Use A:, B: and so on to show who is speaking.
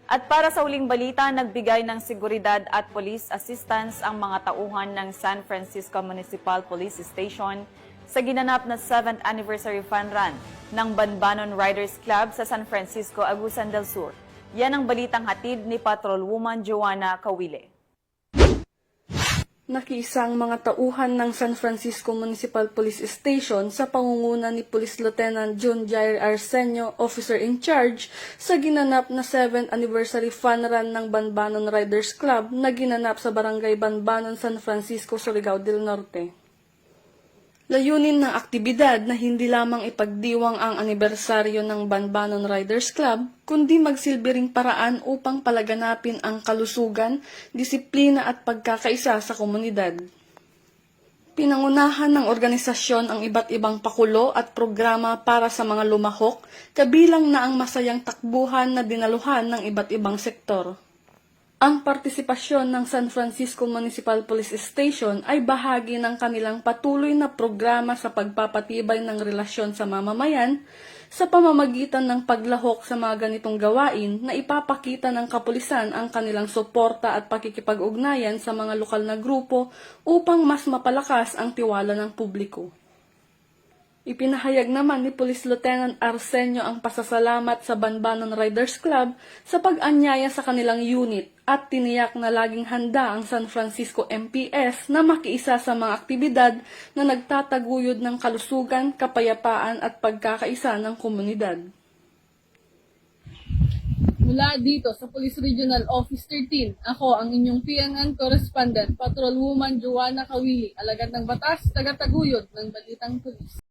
A: At para sa uling balita, nagbigay ng seguridad at police assistance ang mga tauhan ng San Francisco Municipal Police Station sa ginanap na 7th Anniversary Fun Run ng Banbanon Riders Club sa San Francisco, Agusan del Sur. Yan ang balitang hatid ni Patrolwoman Joanna Kawile.
B: Nakiisang mga tauhan ng San Francisco Municipal Police Station sa pangunguna ni Police Lieutenant John Jair Arsenio, Officer in Charge, sa ginanap na 7th Anniversary Fun Run ng Banbanon Riders Club na ginanap sa Barangay Banbanon, San Francisco, Surigao del Norte. Layunin ng aktibidad na hindi lamang ipagdiwang ang anibersaryo ng Banbanon Riders Club, kundi magsilbing paraan upang palaganapin ang kalusugan, disiplina at pagkakaisa sa komunidad. Pinangunahan ng organisasyon ang iba't ibang pakulo at programa para sa mga lumahok, kabilang na ang masayang takbuhan na dinaluhan ng iba't ibang sektor. Ang partisipasyon ng San Francisco Municipal Police Station ay bahagi ng kanilang patuloy na programa sa pagpapatibay ng relasyon sa mamamayan sa pamamagitan ng paglahok sa mga ganitong gawain na ipapakita ng kapulisan ang kanilang suporta at pakikipag-ugnayan sa mga lokal na grupo upang mas mapalakas ang tiwala ng publiko. Ipinahayag naman ni Police Lieutenant Arsenio ang pasasalamat sa Banbanon Riders Club sa pag-anyaya sa kanilang unit at tiniyak na laging handa ang San Francisco MPS na makiisa sa mga aktibidad na nagtataguyod ng kalusugan, kapayapaan at pagkakaisa ng komunidad.
C: Mula dito sa Police Regional Office 13, ako ang inyong PNN Correspondent, Patrolwoman Joanna Kawili, alagad ng batas, tagataguyod ng Balitang Pulis.